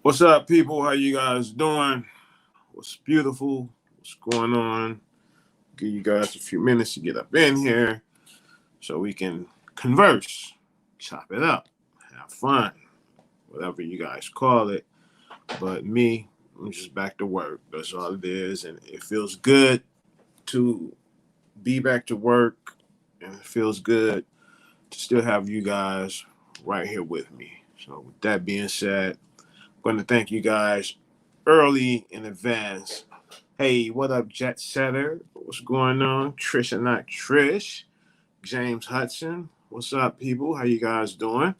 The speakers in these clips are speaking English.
What's up, people? How you guys doing? What's beautiful? What's going on? Give you guys a few minutes to get up in here so we can converse, chop it up, have fun, whatever you guys call it. But me, I'm just back to work. That's all it is, and it feels good to be back to work, and it feels good to still have you guys right here with me. So, with that being said, I'm going to thank you guys early in advance. Hey, what up, Jet Setter? What's going on? Trish and not Trish. James Hudson. What's up, people? How you guys doing?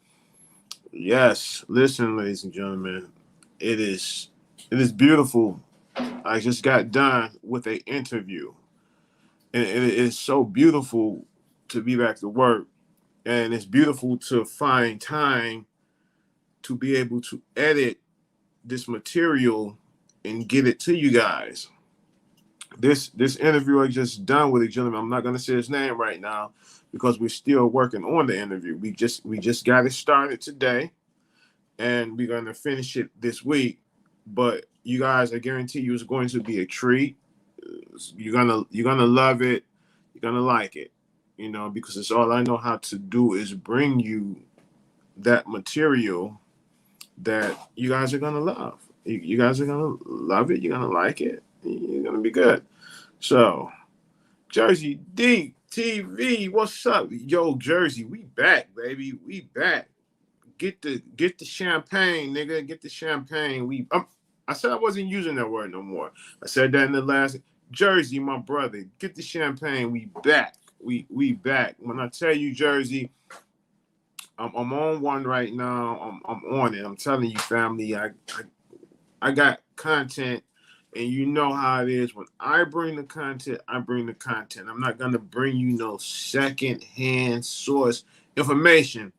Yes, listen, ladies and gentlemen. It is it is beautiful. I just got done with an interview. And it is so beautiful to be back to work. And it's beautiful to find time to be able to edit this material and get it to you guys. This interview I just done with a gentleman. I'm not gonna say his name right now because we're still working on the interview. We just got it started today, and we're gonna finish it this week. But you guys, I guarantee you, it's going to be a treat. You're gonna love it. You're gonna like it. Because it's all I know how to do is bring you that material that you guys are gonna love. You guys are gonna love it. You're gonna like it. You're gonna be good. So, Jersey D TV, what's up? Yo, Jersey, we back, baby. We back. Get the champagne, nigga. Get the champagne. I said I wasn't using that word no more. I said that in the last Jersey, my brother. Get the champagne. We back. We back. When I tell you, Jersey, I'm on one right now. I'm on it. I'm telling you, family. I got content, and you know how it is. When I bring the content, I bring the content. I'm not gonna bring you no second-hand source information.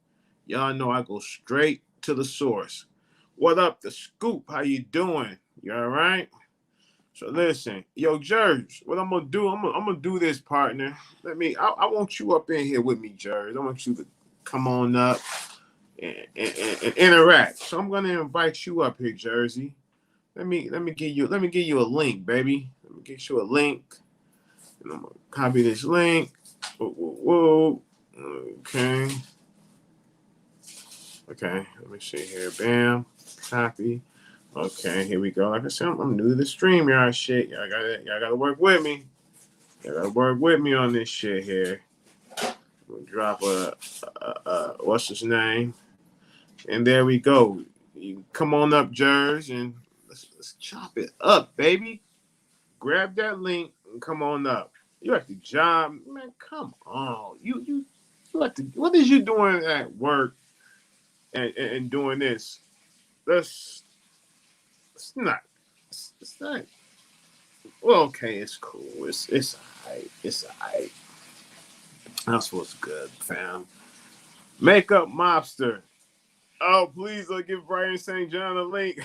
Y'all know I go straight to the source. What up, the scoop? How you doing? You all right? So listen, yo, Jerz, what I'm gonna do? I'm gonna do this, partner. I want you up in here with me, Jerz. I want you to come on up and interact. So I'm gonna invite you up here, Jersey. Let me give you a link, baby. Let me get you a link. And I'm gonna copy this link. Whoa, whoa, whoa. Okay. Okay. Let me see here. Bam. Copy. Okay, here we go. Like I said, I'm new to the stream, y'all. Shit, y'all gotta work with me. Y'all gotta work with me on this shit here. We'll drop what's his name? And there we go. You come on up, Jers, and let's chop it up, baby. Grab that link and come on up. You at the job, man? Come on, you at the what is you doing at work and doing this? That's it's not it's not. Well, okay, it's cool. It's alright. It's alright. That's what's good, fam. Makeup mobster. Oh, please don't give Brian St. John a link.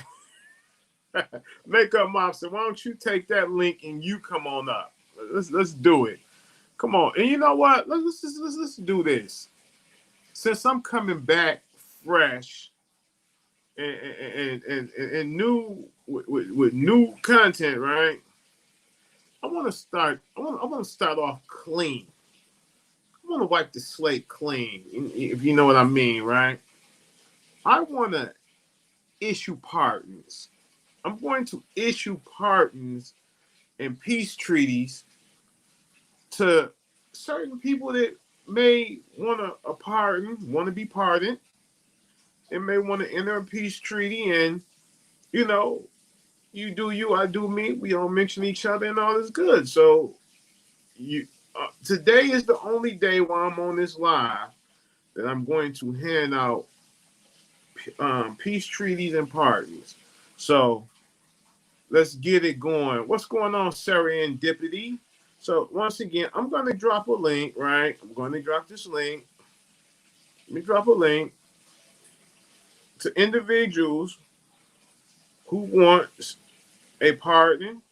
Makeup mobster, why don't you take that link and you come on up? Let's do it. Come on. And you know what? Let's do this. Since I'm coming back fresh and new with new content, right? I want to start off clean. I want to wipe the slate clean, if you know what I mean, right? I want to issue pardons. I'm going to issue pardons and peace treaties to certain people that may want a pardon, want to be pardoned, and may want to enter a peace treaty. And, you know, you do you, I do me. We don't mention each other, and all is good. So, today is the only day while I'm on this live that I'm going to hand out peace treaties and pardons. So let's get it going. What's going on, serendipity? So once again, I'm going to drop a link, right? I'm going to drop this link. Let me drop a link to individuals who want a pardon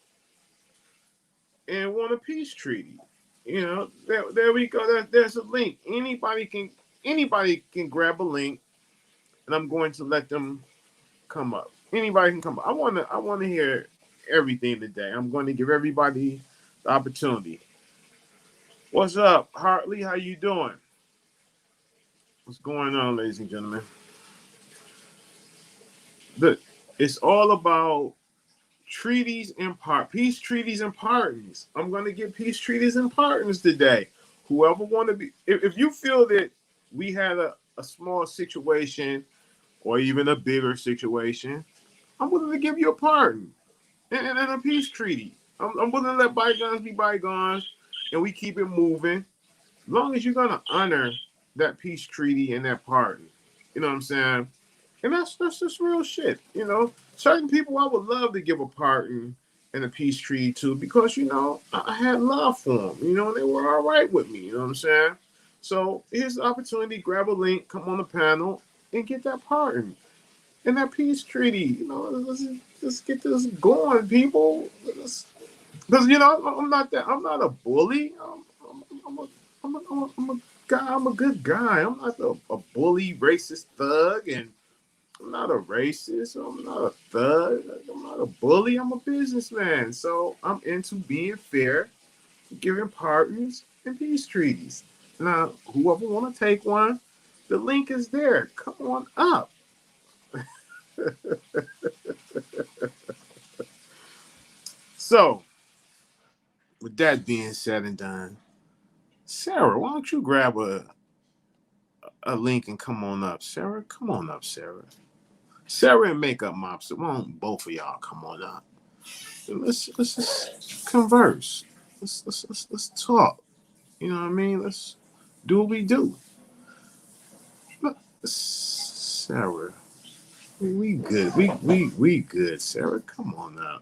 and want a peace treaty. There we go. There's a link. Anybody can grab a link, and I'm going to let them come up. Anybody can come. I wanna hear everything today. I'm going to give everybody the opportunity. What's up, Hartley? How you doing? What's going on, ladies and gentlemen? The It's all about treaties and peace treaties and pardons. I'm going to give peace treaties and pardons today. Whoever want to be, if you feel that we had a small situation or even a bigger situation, I'm willing to give you a pardon and a peace treaty. I'm willing to let bygones be bygones, and we keep it moving. As long as you're gonna honor that peace treaty and that pardon, you know what I'm saying? And that's just real shit. Certain people I would love to give a pardon and a peace treaty to because I had love for them. They were all right with me. You know what I'm saying? So here's the opportunity: grab a link, come on the panel, and get that pardon and that peace treaty. Let's get this going, people. Because I'm not a bully. I'm a guy. I'm a good guy. I'm not a bully, racist thug, and I'm not a racist. I'm not a thug. I'm not a bully. I'm a businessman. So I'm into being fair, giving pardons and peace treaties. Now, whoever want to take one, the link is there. Come on up. So, with that being said and done, Sarah, why don't you grab a link and come on up? Sarah, come on up, Sarah. Sarah and Makeup Mobster, why don't both of y'all come on up? And let's just converse. Let's talk. You know what I mean? Let's do what we do. Sarah, we good. We good. Sarah, come on now.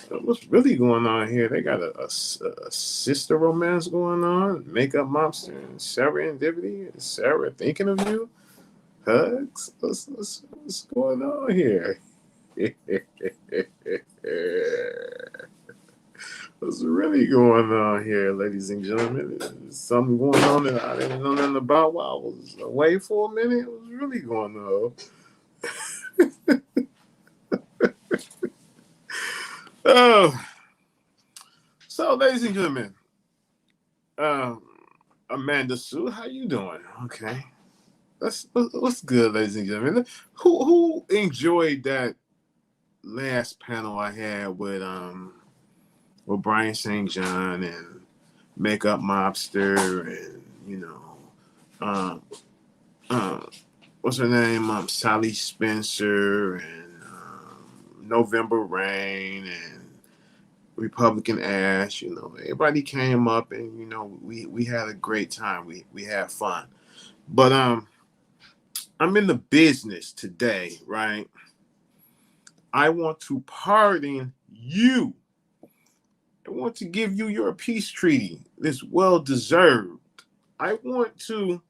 What's really going on here? They got a sister romance going on. Makeup Mobster and Sarah and Divity. Sarah thinking of you. Hugs. What's going on here? What's really going on here, ladies and gentlemen? There's something going on that I didn't know nothing about while I was away for a minute. What's really going on? Oh, so ladies and gentlemen, um, Amanda Sue, how you doing? Okay, what's good, ladies and gentlemen. Who enjoyed that last panel I had with Brian St. John and Makeup Mobster and um, uh, what's her name? Sally Spencer and November Rain and Republican Ash. Everybody came up and we had a great time. We had fun. But I'm in the business today, right? I want to pardon you. I want to give you your peace treaty. It's well deserved. I want to.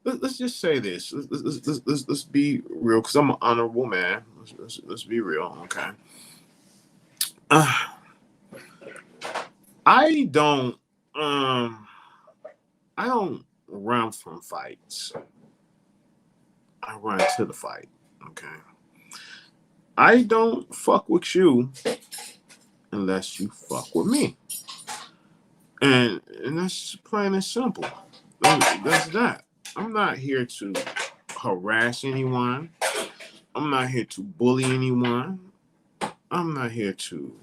Let's just say this. Let's be real, because I'm an honorable man. Let's be real, okay? I don't I don't run from fights. I run to the fight, okay? I don't fuck with you unless you fuck with me. And that's plain and simple. That's that. I'm not here to harass anyone. I'm not here to bully anyone. I'm not here to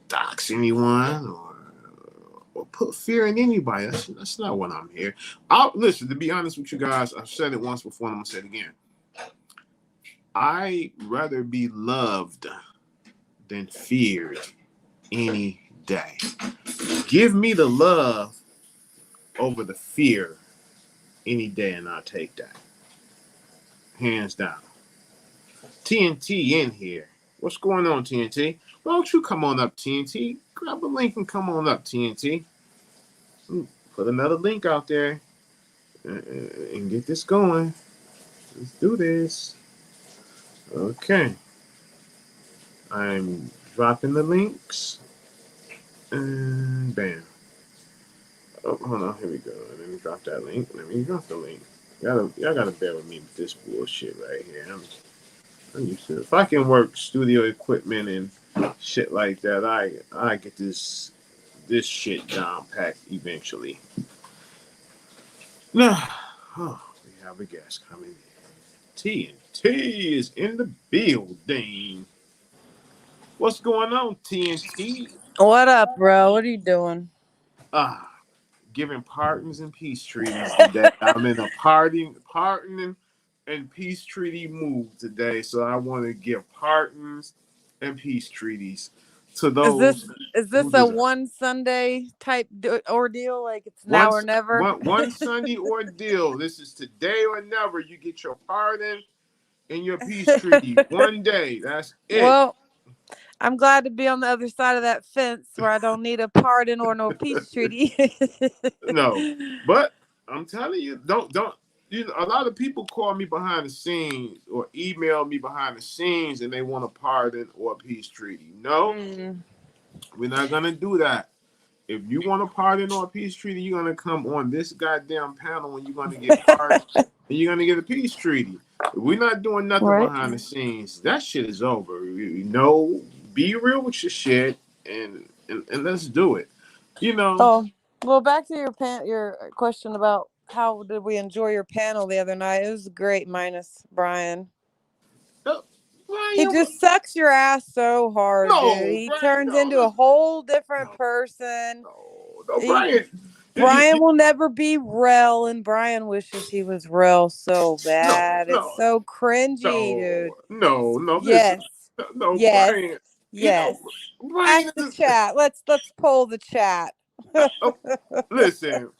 dox anyone or put fear in anybody. That's not what I'm here. Listen, to be honest with you guys, I've said it once before and I'm going to say it again. I'd rather be loved than feared any day. Give me the love over the fear any day, and I'll take that. Hands down. TNT in here. What's going on, TNT? Why don't you come on up, TNT? Grab a link and come on up, TNT. Put another link out there and get this going. Let's do this. Okay. I'm dropping the links. And bam. Oh, hold on. Here we go. Let me drop that link. Let me drop the link. Y'all gotta bear with me with this bullshit right here. I'm used to it. If I can work studio equipment and shit like that, I get this shit down packed eventually. No, oh, we have a guest coming in. TNT is in the building. What's going on, TNT? What up, bro? What are you doing? Ah, giving pardons and peace treaties today. I'm in a pardoning and peace treaty mood today, so I want to give pardons and peace treaties to Is this those is who this a deserve. one Sunday type ordeal? Like it's now One, or never? one Sunday ordeal. This is today or never. You get your pardon and your peace treaty. One day. That's it. Well, I'm glad to be on the other side of that fence where I don't need a pardon or no peace treaty. No, but I'm telling you, don't. You know, a lot of people call me behind the scenes or email me behind the scenes, and they want a pardon or a peace treaty. No, Mm. we're not gonna do that. If you want a pardon or a peace treaty, you're gonna come on this goddamn panel, and you're gonna get pardoned, and you're gonna get a peace treaty. We're not doing nothing Right. behind the scenes. That shit is over. You know, be real with your shit, and let's do it. You know. Oh, well, back to your question about how did we enjoy your panel the other night? It was great, minus Brian. He Brian, just sucks your ass so hard, dude. no, He Brian, turns no, into a whole different no, person. no, He Brian. Brian will never be real, and Brian wishes he was real so No, bad. It's no, so cringy, dude. no. Listen, Yes, no, yes, Brian. You know, yes. Brian Ask the is. chat. Let's poll the chat. Oh, listen,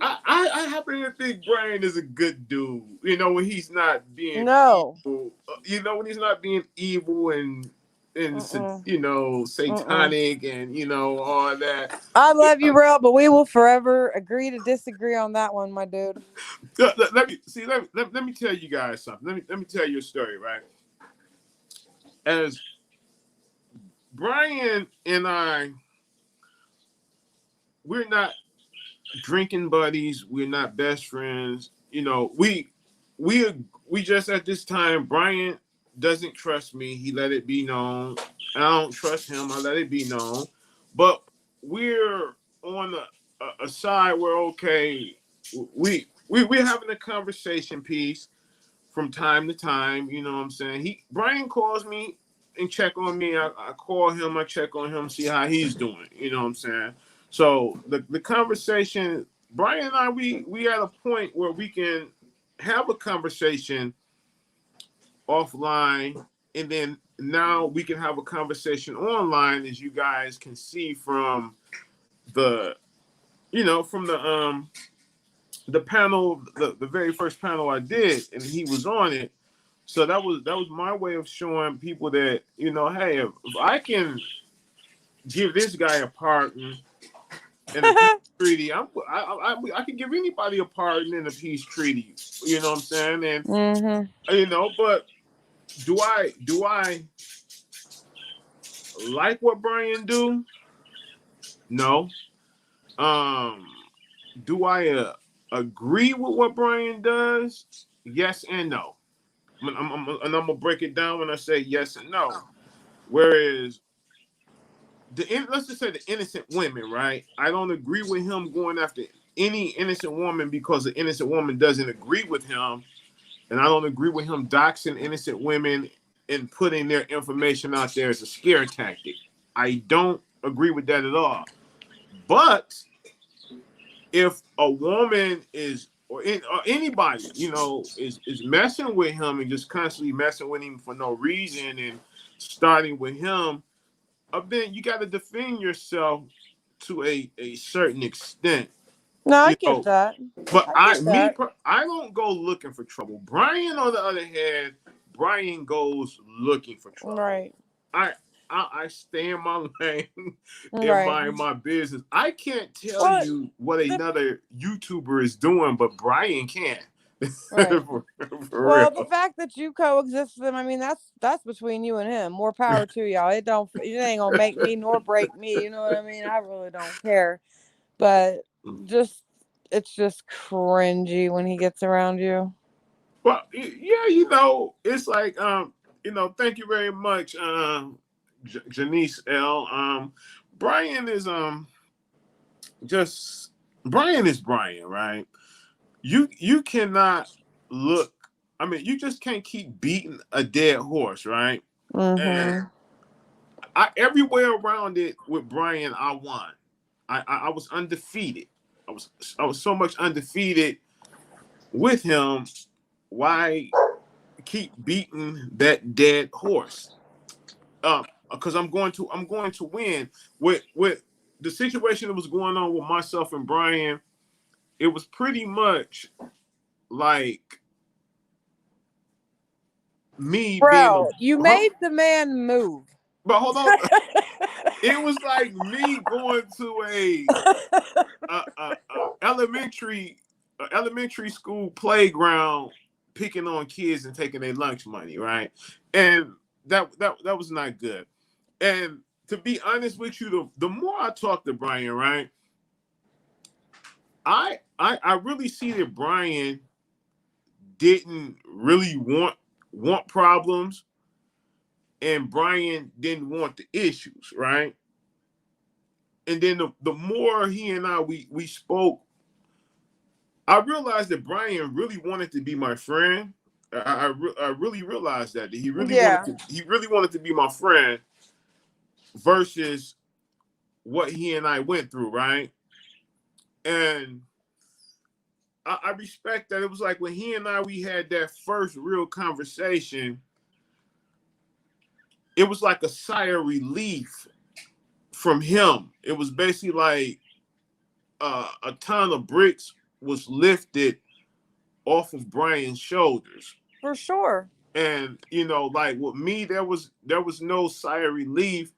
I happen to think Brian is a good dude. You know, when he's not being No. evil. You know, when he's not being evil and Mm-mm. you know, Mm-mm. satanic and you know all that. I love you, real, but we will forever agree to disagree on that one, my dude. Let me see. Let me tell you guys something. Let me tell you a story. Right, as Brian and I, we're not drinking buddies. We're not best friends. You know, we we just at this time. Brian doesn't trust me. He let it be known. I don't trust him. I let it be known. But we're on a side where okay, we're having a conversation piece from time to time. You know what I'm saying? Brian calls me and check on me. I call him, I check on him, see how he's doing. You know what I'm saying? So the conversation, Brian and I, we at a point where we can have a conversation offline, and then now we can have a conversation online, as you guys can see from the from the panel, the very first panel I did, and he was on it. So that was my way of showing people that hey, if I can give this guy a pardon and a peace treaty, I can give anybody a pardon and a peace treaty. You know what I'm saying? And but do I like what Brian do? No. Um, do I agree with what Brian does? Yes and no. And I'm gonna break it down when I say yes and no. Whereas let's just say the innocent women, right? I don't agree with him going after any innocent woman because the innocent woman doesn't agree with him, and I don't agree with him doxing innocent women and putting their information out there as a scare tactic. I don't agree with that at all. But if a woman or anybody, is messing with him and just constantly messing with him for no reason and starting with him, then you got to defend yourself to a certain extent, No, I you get know. that. But I get that. I don't go looking for trouble. Brian, on the other hand, Brian goes looking for trouble. Right. I I stay in my lane and Right. mind my business. I can't tell Well, you what another YouTuber is doing, but Brian can. right. For Well, the real. fact that you coexist with him, I mean, that's between you and him. More power to y'all. It ain't gonna make me nor break me. You know what I mean? I really don't care. But just it's just cringy when he gets around you. Well, yeah, it's like thank you very much, Janice L. Brian is just Brian is Brian, right? You cannot look. I mean, you just can't keep beating a dead horse, right? And Mm-hmm. I everywhere around it with Brian, I won. I was undefeated. I was so much undefeated with him. Why keep beating that dead horse? Because I'm going to win. With the situation that was going on with myself and Brian, it was pretty much like me being Bro, you huh? made the man move. But hold on, it was like me going to a elementary school playground, picking on kids and taking their lunch money, right? And that was not good. And to be honest with you, the more I talk to Brian, right, I really see that Brian didn't really want problems, and Brian didn't want the issues, right? And then the more he and we spoke, I realized that Brian really wanted to be my friend. I really realized that Yeah. he really wanted to be my friend versus what he and I went through, right? And I respect that. It was like when he and we had that first real conversation, it was like a sigh of relief from him. It was basically like a ton of bricks was lifted off of Brian's shoulders. For sure. And like with me, there was no sigh of relief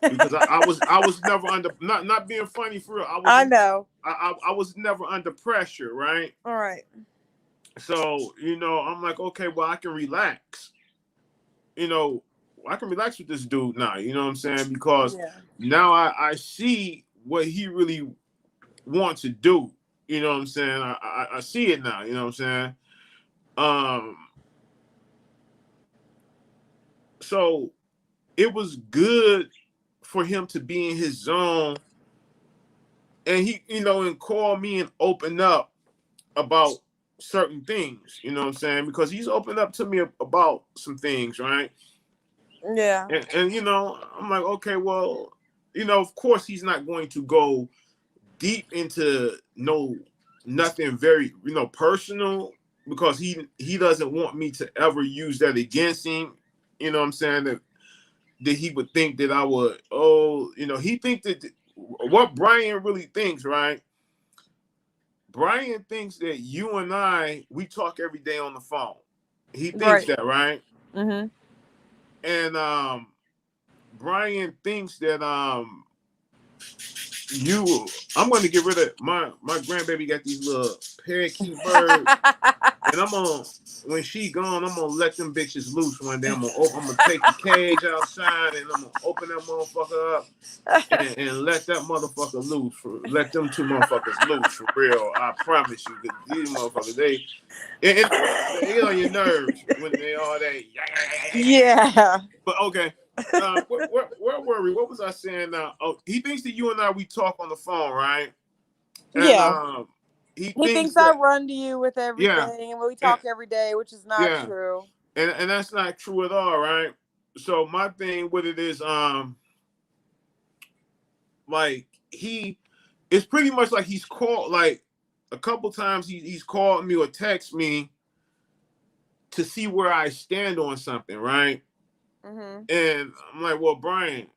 because I was never under, not being funny for real. I know. I was never under pressure, right? All right. So I'm like, okay, well, I can relax. I can relax with this dude now. You know what I'm saying? Because Yeah. now I see what he really wants to do. You know what I'm saying? I see it now. You know what I'm saying? So it was good for him to be in his zone, and he, and call me and open up about certain things. You know what I'm saying? Because he's opened up to me about some things, right? Yeah. And I'm like, okay, well, of course he's not going to go deep into nothing very personal, because he doesn't want me to ever use that against him. You know what I'm saying? That he would think that I would, he think that what Brian really thinks, right? Brian thinks that you and we talk every day on the phone. He thinks Right. that, right? Mm-hmm. And Brian thinks that you I'm going to get rid of my grandbaby. Got these little parakeet birds, and when she gone, I'm gonna let them bitches loose one day. I'm gonna take the cage outside, and I'm gonna open that motherfucker up and let that motherfucker loose. Let them two motherfuckers loose for real. I promise you. These motherfuckers, they on your nerves when they all that. Yeah. But okay. Where were we? What was I saying now? Oh, he thinks that you and we talk on the phone, right? And Yeah. he He thinks thinks I that, run to you with yeah, everything, and we and, talk every day, which is not yeah, true. and that's not true at all, right? So my thing with it is, like it's pretty much like he's called like a couple times. He's called me or text me to see where I stand on something, right? Mm-hmm. And I'm like, well, Brian,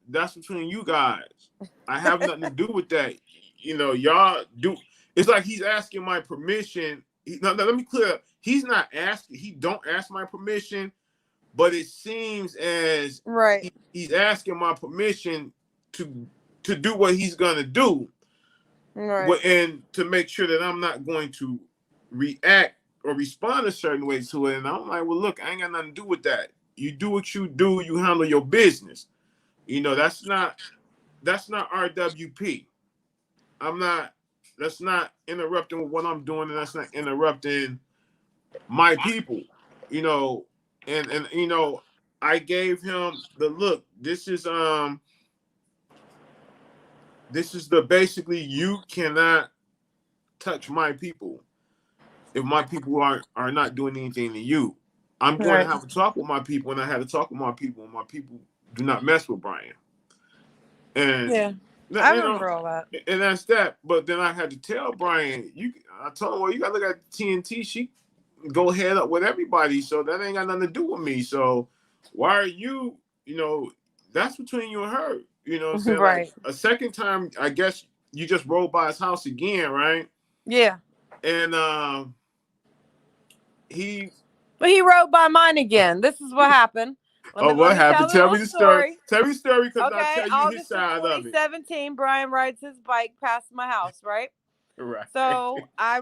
that's between you guys. I have nothing to do with that. Y'all do. It's like he's asking my permission. Now, let me clear up. He's not asking. He don't ask my permission, but it seems as Right. he's asking my permission to do what he's gonna do, Right. and to make sure that I'm not going to react or respond a certain way to it. And I'm like, well, look, I ain't got nothing to do with that. You do what you do. You handle your business. That's not RWP. I'm not interrupting with what I'm doing, and that's not interrupting my people. You know, and I gave him the look. This is the basically you cannot touch my people if my people are not doing anything to you. I'm going to Right. have a talk with my people, and I had to talk with my people, and my people do not mess with Brian. And Yeah. I you know, remember all that. and that's that. But then I had to tell Brian, I told him, well, you got to look at TNT. She go head up with everybody, so that ain't got nothing to do with me. So why are you, that's between you and her. You know what I'm saying? Like Right. a second time, I guess you just rolled by his house again, right? Yeah. And he But he rode by mine again. This is what happened. oh, Let what me tell happened? the Tell little me the story. story. Tell me the story because I'll Okay, tell you his August of side of it. 2017, Brian rides his bike past my house, right? Right. So I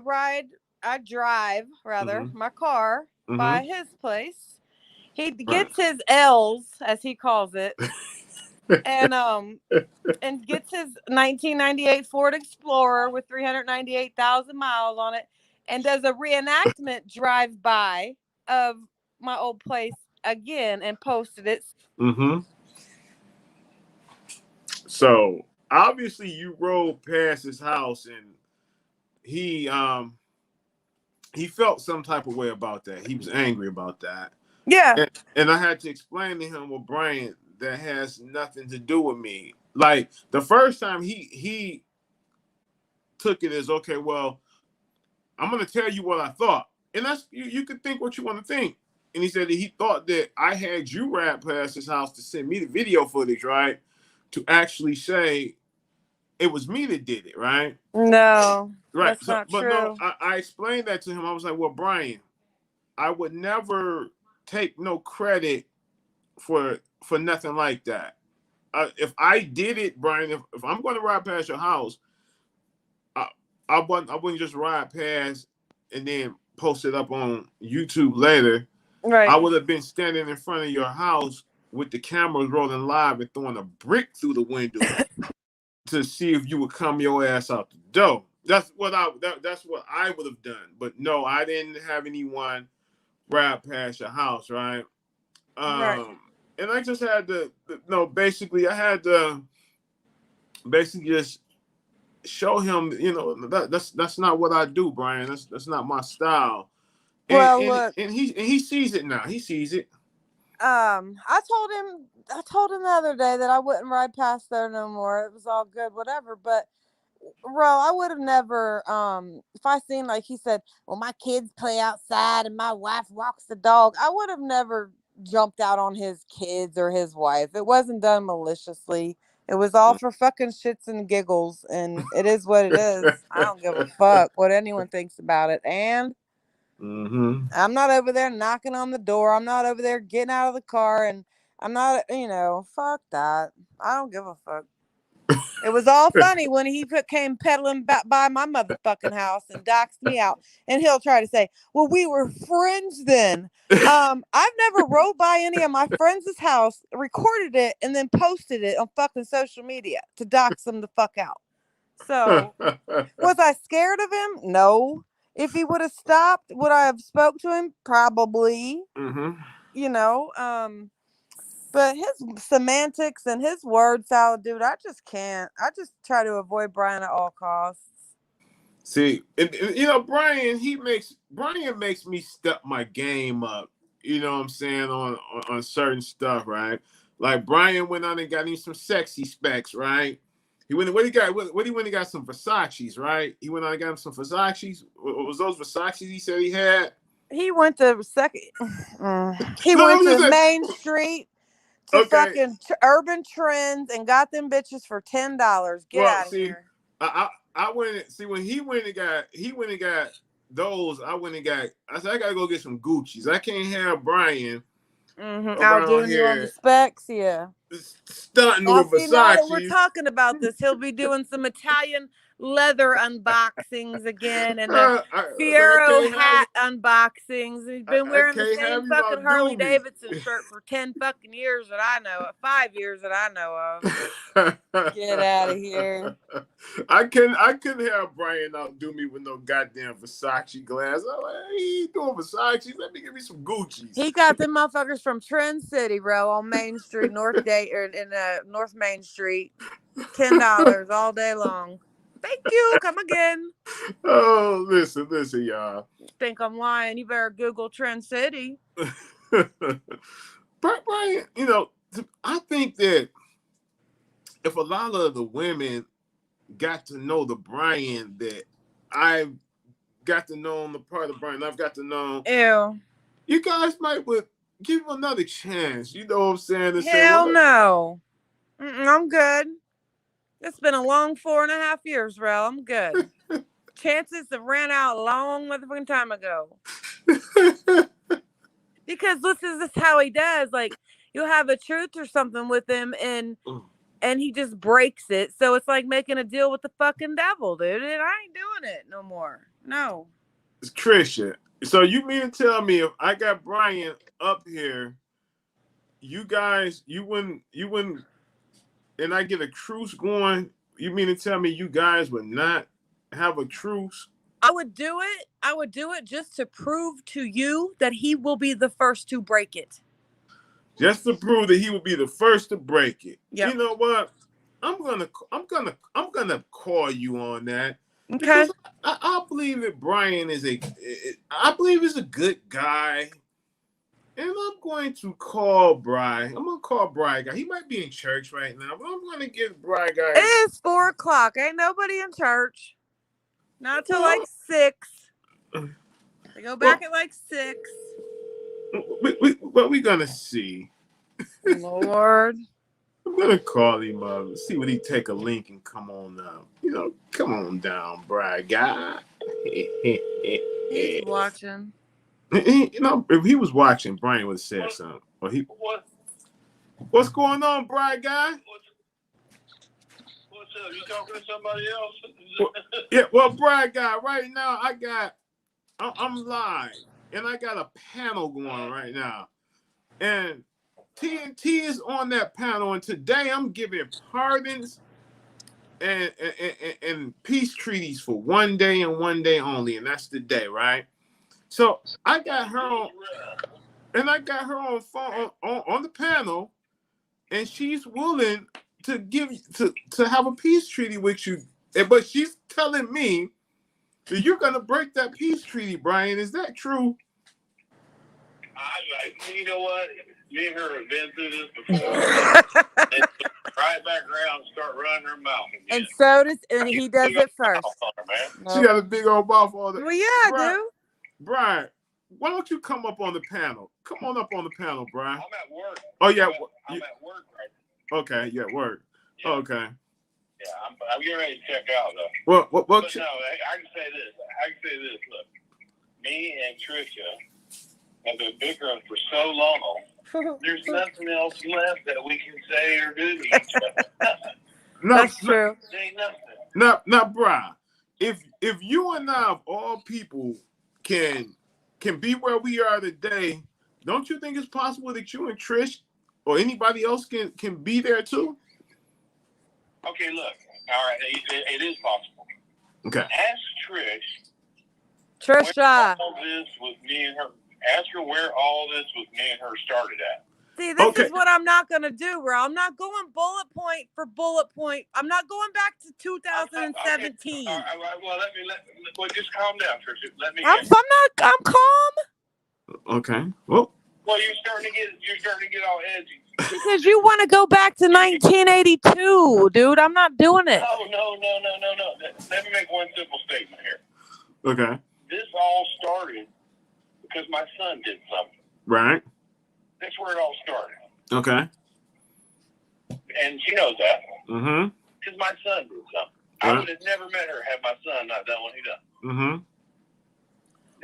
drive rather Mm-hmm. my car by Mm-hmm. his place. He Right. gets his L's, as he calls it, and gets his 1998 Ford Explorer with 398,000 miles on it, and does a reenactment drive by of my old place again and posted it. Mm-hmm. So obviously you rode past his house and he he felt some type of way about that. He was angry about that. Yeah. And I had to explain to him, well, Brian, that has nothing to do with me. Like the first time he took it as, okay, well, I'm gonna tell you what I thought. And that's you could think what you want to think. And he said that he thought that I had you ride past his house to send me the video footage, right? To actually say it was me that did it, right? No, Right. that's So, not but no, true. I explained that to him. I was like, well, Brian, I would never take no credit for nothing like that. If I did it, Brian, if I'm going to ride past your house, I, I wouldn't just ride past and then post it up on YouTube later. I Right. would have been standing in front of your house with the cameras rolling live and throwing a brick through the window to see if you would come your ass out the door. That's what that's what I would have done. But no, I didn't have anyone ride past your house, right? Right. And I just had to no, basically I had to basically just show him, that's not what I do, Brian. That's not my style. And Well, and look, and he sees it now. He sees it. I told him the other day that I wouldn't ride past there no more. It was all good, whatever. But bro, I would have never, if I seen, like he said, well, my kids play outside and my wife walks the dog, I would have never jumped out on his kids or his wife. It wasn't done maliciously. It was all for fucking shits and giggles, and it is what it is. I don't give a fuck what anyone thinks about it. And Mm-hmm. I'm not over there knocking on the door. I'm not over there getting out of the car, and I'm not, fuck that. I don't give a fuck. It was all funny when he came pedaling by my motherfucking house and doxed me out. And he'll try to say, well, we were friends then. I've never rode by any of my friends' house, recorded it, and then posted it on fucking social media to dox them the fuck out. So, was I scared of him? No. If he would have stopped, would I have spoke to him? Probably. Mm-hmm. You know, but his semantics and his word salad, dude, I just can't. I just try to avoid Brian at all costs. See, and, Brian makes me step my game up. You know what I'm saying on certain stuff, right? Like Brian went on and got him some sexy specs, right? He went. What he got? What he went and got some Versace's, right? He went on and got him some Versace's. What was those Versace's he said he had? He went to second. He No, went I'm to just Main Street to okay. fucking Urban Trends and got them bitches for $10. Get Well, out of see, here. I went and see when he went and got those. I went and got. I said I gotta go get some Gucci's. I can't have Brian around Outdoing you on the here specs, yeah. stunting Now, with see, now that we're Versace's. talking about this, he'll be doing some Italian leather unboxings again and the Look, I Fiero can't have hat unboxings. He's been I wearing the can't same have you fucking Harley outdo me. Davidson shirt for 10 fucking years that I know of, 5 years that I know of. Get out of here. I couldn't have Brian outdo me with no goddamn Versace glass. I'm like, hey, he doing Versace. Let me give me some Gucci's. He got them motherfuckers from Trend City, bro, on Main Street, North Main Street. $10 all day long. Thank you. Come again. Oh, listen, y'all. Think I'm lying? You better Google Trend City. Brian, I think that if a lot of the women got to know the Brian that I've got to know on the part of Brian, I've got to know. Ew. You guys might would give him another chance. You know what I'm saying? To Hell say, no. I'm good. It's been a long 4.5 years, Rel. I'm good. Chances have ran out a long motherfucking time ago. Because this is how he does. Like, you'll have a truth or something with him and he just breaks it. So it's like making a deal with the fucking devil, dude. And I ain't doing it no more. No. It's Christian. So you mean to tell me if I got Brian up here, you wouldn't, and I get a truce going, you mean to tell me you guys would not have a truce? I would do it. I would do it just to prove to you that he will be the first to break it. Just to prove that he would be the first to break it. Yep. You know what? I'm gonna call you on that. Okay. Because I believe that Brian is I believe he's a good guy. And I'm going to call Brian. I'm gonna call Brian guy. He might be in church right now, but I'm gonna give Brian guy. It is 4:00. Ain't nobody in church. Not till like 6. They go back at like 6. What we gonna see? Lord. I'm gonna call him up, see what he take a link and come on up. Come on down, Brian guy. He's watching. If he was watching, Brian would have said something. What's going on, Brian guy? What's up? You talking to somebody else? Well, Brian guy, right now I'm live and I got a panel going right now, and TNT is on that panel, and today I'm giving pardons and peace treaties for one day and one day only, and that's the day, right? So I got her on, and I got her on phone on the panel, and she's willing to to have a peace treaty with you, but she's telling me that you're gonna break that peace treaty, Brian. Is that true? You know what? Me and her have been through this before. Right back around and start running her mouth again. And so does he does it first. Her, she got a big old mouth on it. Well, yeah, Brian, dude. Brian, why don't you come up on the panel? Come on up on the panel, Brian. I'm at work. Oh yeah, I'm at work right now. Okay, you at work. Yeah. Okay. Yeah, I'm getting ready to check out though. Well, but no, I can say this. Look, me and Trisha have been bickering for so long. There's nothing else left that we can say or do to each other. That's true. There ain't nothing. Now, Brian, if you and I, of all people, can be where we are today, don't you think it's possible that you and Trish or anybody else can be there too? Okay, look. All right, it is possible. Okay. Ask Trish. Trisha. All this with me and her. Ask her where all this with me and her started at. See, this is what I'm not going to do, bro. I'm not going bullet point for bullet point. I'm not going back to 2017. Okay. Well, just calm down, Trisha. I'm calm. Okay. Well, you're starting to get all edgy. Because you want to go back to 1982, dude. I'm not doing it. No. Let me make one simple statement here. Okay. This all started because my son did something. Right. That's where it all started. Okay. And she knows that. Mm-hmm. Because my son did something. Right. I would have never met her had my son not done what he done. Mm-hmm.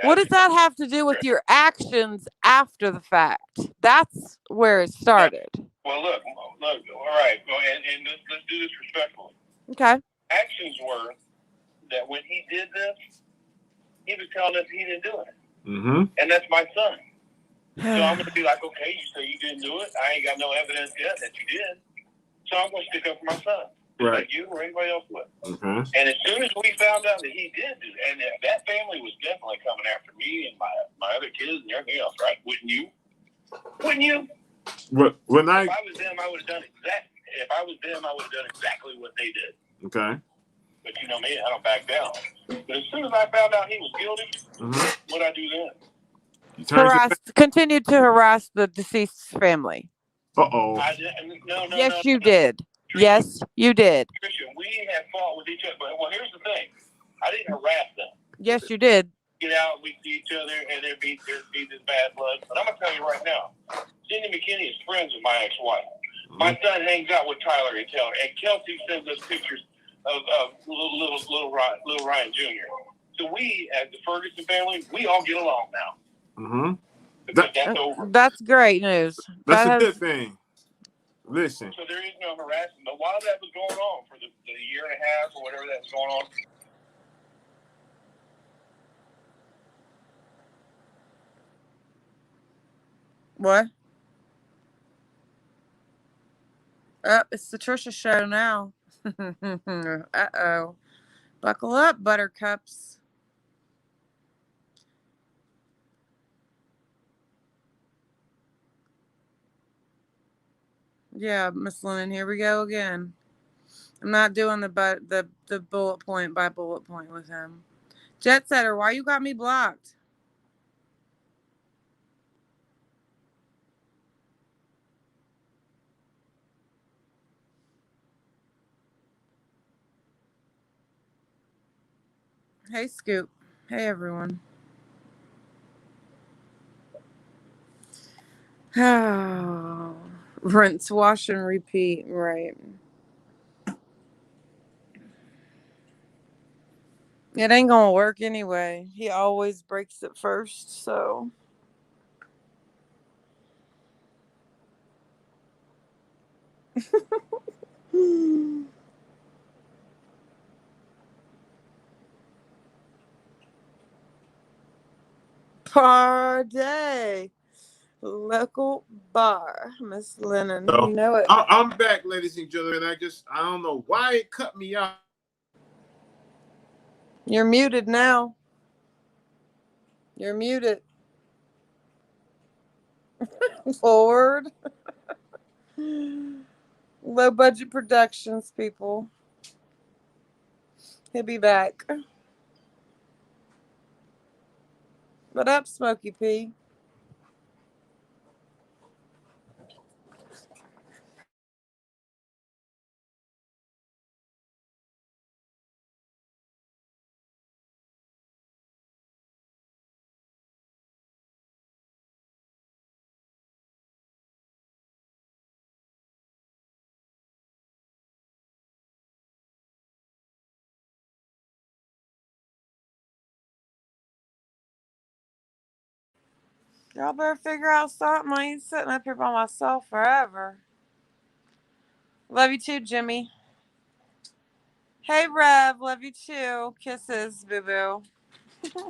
What does that have to do with your actions after the fact? That's where it started. Well, look. All right. And let's do this respectfully. Okay. Actions were that when he did this, he was telling us he didn't do it. Mm-hmm. And that's my son. So I'm going to be like, okay, you say you didn't do it. I ain't got no evidence yet that you did. So I'm going to stick up for my son. Just like you or anybody else would. Mm-hmm. And as soon as we found out that he did do it, and that family was definitely coming after me and my other kids and everything else, right? Wouldn't you? Wouldn't you? If I was them, I would have done exactly what they did. Okay. But you know me, I don't back down. But as soon as I found out he was guilty, what'd I do then? Continued to harass the deceased's family. No. Yes, you did. Yes, you did. Christian, we had fought with each other. But well, here's the thing: I didn't harass them. Yes, you did. Get out, we see each other, and there'd be this bad blood. But I'm gonna tell you right now, Cindy McKinney is friends with my ex-wife. My son hangs out with Tyler and Taylor, and Kelsey sends us pictures of little Ryan Jr. So we, as the Ferguson family, we all get along now. Mm-hmm. That's over. That's great news. That's a good thing. Listen. So there is no harassment. But while that was going on for the year and a half or whatever that was going on. What? It's the Trisha show now. Uh-oh. Buckle up, buttercups. Yeah, Miss Lennon, here we go again. I'm not doing the bullet point by bullet point with him. Jet Setter, why you got me blocked? Hey, Scoop. Hey, everyone. Oh, rinse, wash, and repeat. Right. It ain't gonna work anyway. He always breaks it first, so. Party. Local bar. Miss Lennon. So, You know it. I'm back, ladies and gentlemen. I don't know why it cut me off. You're muted now. You're muted. Forward. Low budget productions, people. He'll be back. What up, Smokey P? Y'all better figure out something. I ain't sitting up here by myself forever. Love you too, Jimmy. Hey, Rev. Love you too. Kisses, boo-boo.